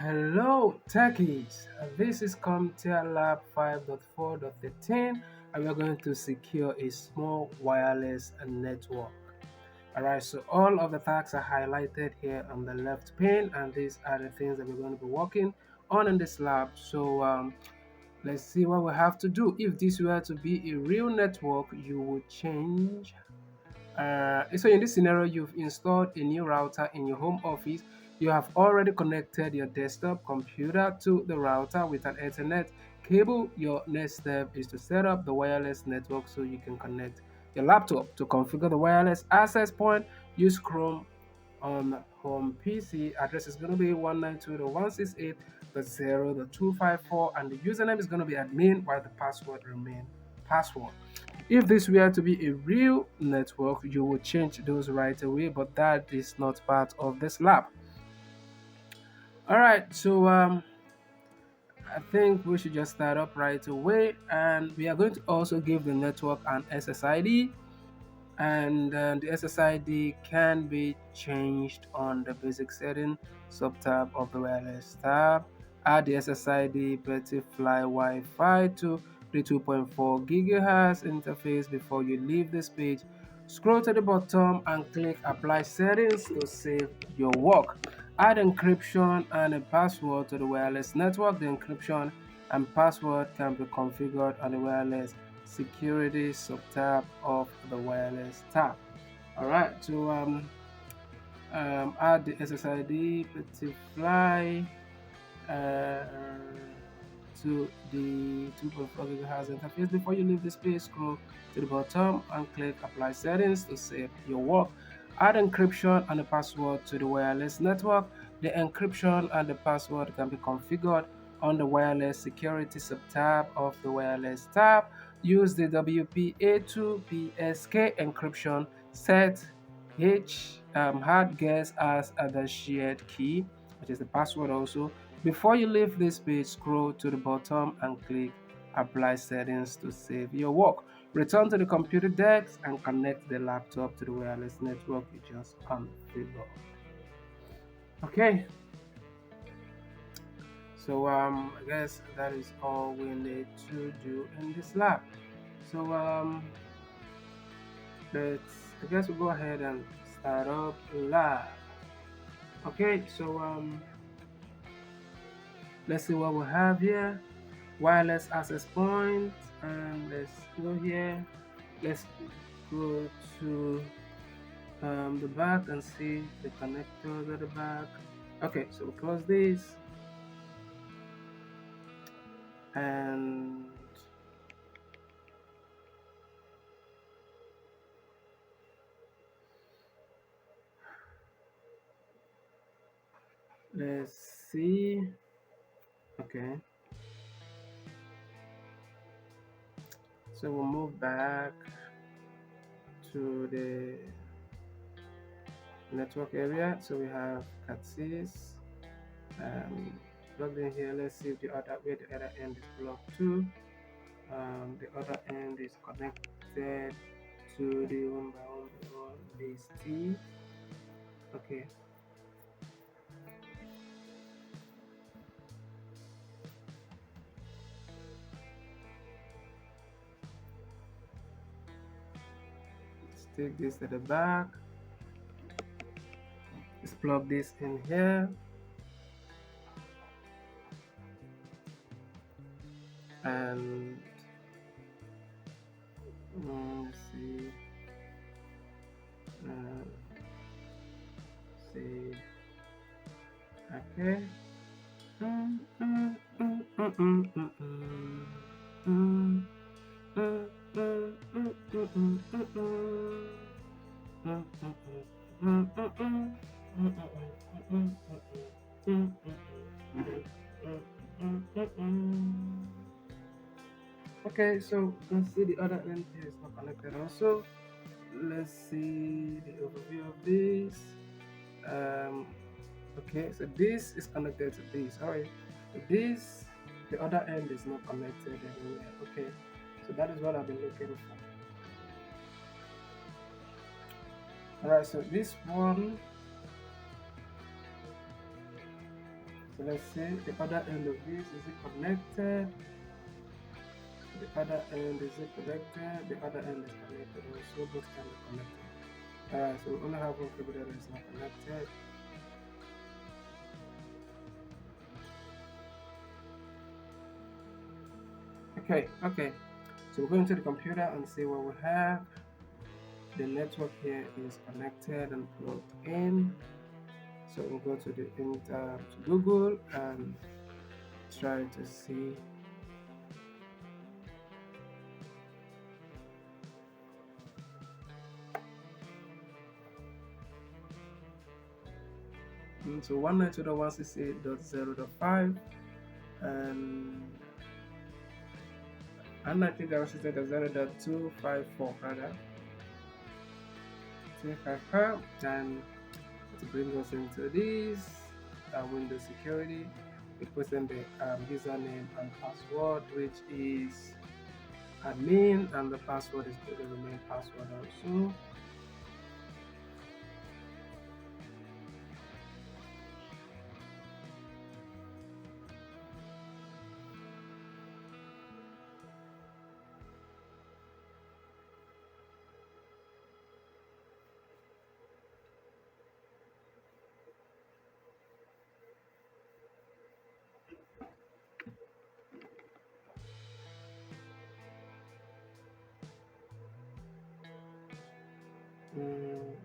Hello, techies. This is comptia lab 5.4.13, and we're going to secure a small wireless network. Alright, so all of the tasks are highlighted here on the left pane, and these are the things that we're going to be working on in this lab. So let's see what we have to do. If this were to be a real network, you would change so in this scenario, you've installed a new router in your home office. You have already connected your desktop computer to the router with an Ethernet cable. Your next step is to set up the wireless network so you can connect your laptop. To configure the wireless access point, use Chrome on home PC. Address is going to be 192.168.0.254, and the username is going to be admin, while the password remain password. If this were to be a real network, you would change those right away, but that is not part of this lab. All right, so I think we should just start up right away, and we are going to also give the network an SSID, and the SSID can be changed on the basic setting subtab of the wireless tab. Add the SSID Betty-Fly Wi-Fi to the 2.4 GHz interface before you leave this page. Scroll to the bottom and click Apply Settings to save your work. Add encryption and a password to the wireless network. The encryption and password can be configured on the wireless security subtab of the wireless tab. Alright, so add the SSID Betty-Fly uh, to the 2.4 GHz interface. Before you leave this page, scroll to the bottom and click Apply Settings to save your work. Add encryption and a password to the wireless network. The encryption and the password can be configured on the wireless security subtab of the wireless tab. Use the WPA2PSK encryption set hard guess as the shared key, which is the password also. Before you leave this page, scroll to the bottom and click Apply Settings to save your work. Return to the computer desk and connect the laptop to the wireless network you just configured. Okay, so I guess that is all we need to do in this lab. So let's I guess we'll go ahead and start up lab. Okay, so let's see what we have here. Wireless access point, and let's go here. Let's go to the back and see the connectors at the back. Okay, so we close this, and let's see. Okay, so we'll move back to the network area. So we have Cat6 um, plugged in here. Let's see if the other where the other end is plugged to. The other end is connected to the 1x1 base T. Okay. Let's take this to the back. Let's plug this in here. And let's see. See. Okay. Mm, mm, mm, mm, mm, mm, mm. Mm, mm, mm, mm, mm, mm, mm, mm. Mm, mm, mm, mm, mm, mm, mm, mm, mm, mm. Okay, so let's see the other end here is not connected also. Let's see the overview of this. Um, okay, so this is connected to this. Alright, this the other end is not connected anywhere. Okay, so that is what I've been looking for. Alright, so this one So let's see the other end of this, is it connected? The other end, is it connected? The other end is connected also, both can be connected. Alright, so we only have one cable that is not connected. Okay. So we're going to the computer and see what we have. The network here is connected and plugged in. So we'll go to to Google and try to see. So 192.168.0.5 and 192.168.0.254 rather 255, and to bring us into this Windows security, we put in the username and password, which is admin, and the password is going to remain password also.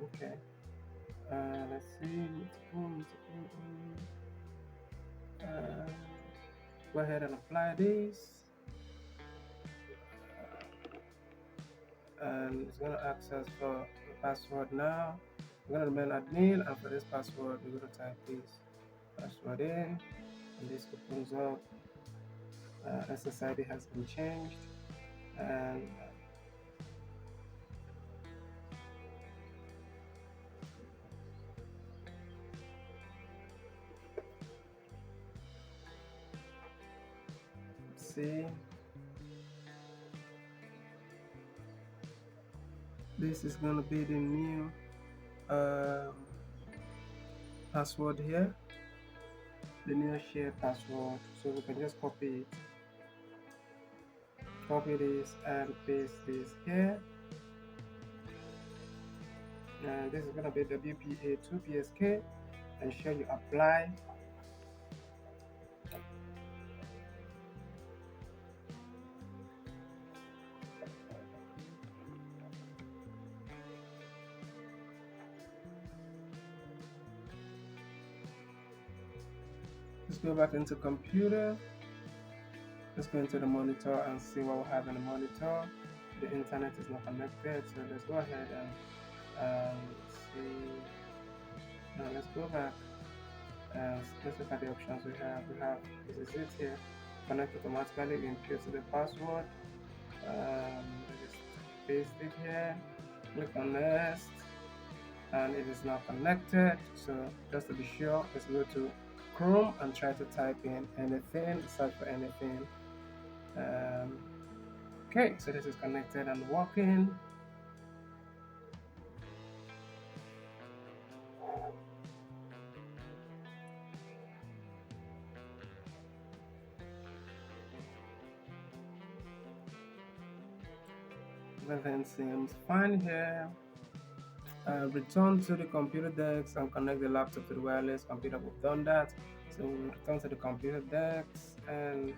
Okay. Let's see. Uh, Go ahead and apply this, and it's going to ask us for the password now. We're going to remain admin, and for this password, we're going to type this password in, and this opens up. SSID has been changed, and let's see. This is going to be the new um, password here, the new share password. So we can just copy this and paste this here. And this is going to be WPA2PSK. Ensure you apply. Let's go back into computer. Let's go into the monitor and see what we have in the monitor. The internet is not connected, so let's go ahead and see. Now let's go back and let's look at the options we have. This is it here. Connect automatically. We input the password. Just paste it here. Click on next, and it is now connected. So just to be sure, let's go to Chrome and try to type in anything, search for anything. Okay, so this is connected and working. Everything seems fine here. Return to the computer desk and connect the laptop to the wireless computer. We've done that. So we return to the computer desk and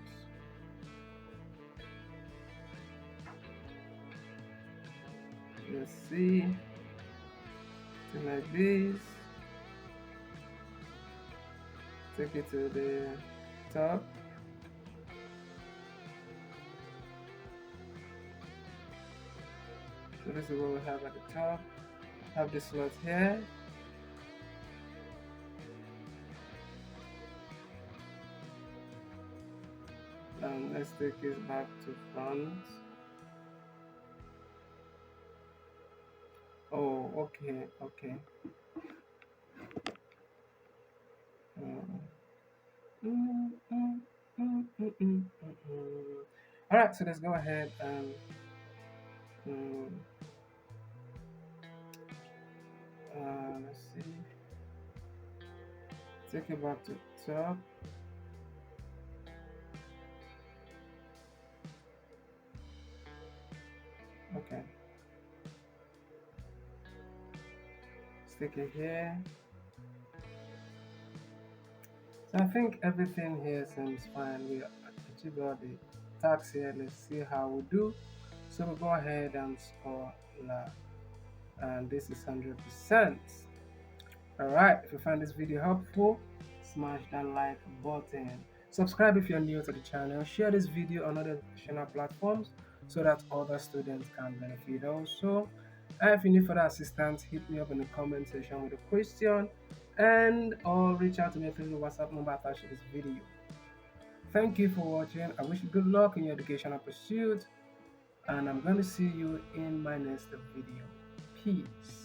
let's see. Something like this. Take it to the top. So this is what we have at the top. Have the slot here. And let's take it back to front. Oh, okay. Mm, mm. All right, so let's go ahead and mm, let's see. Take it back to So, okay, stick it here. So I think everything here seems fine. We achieved all the tasks here. Let's see how we do. So we go ahead and score la, and this is 100%. Alright, if you find this video helpful, smash that like button. Subscribe if you're new to the channel. Share this video on other educational platforms so that other students can benefit also. And if you need further assistance, hit me up in the comment section with a question and or reach out to me through the WhatsApp number attached to this video. Thank you for watching. I wish you good luck in your educational pursuit and I'm going to see you in my next video. Peace.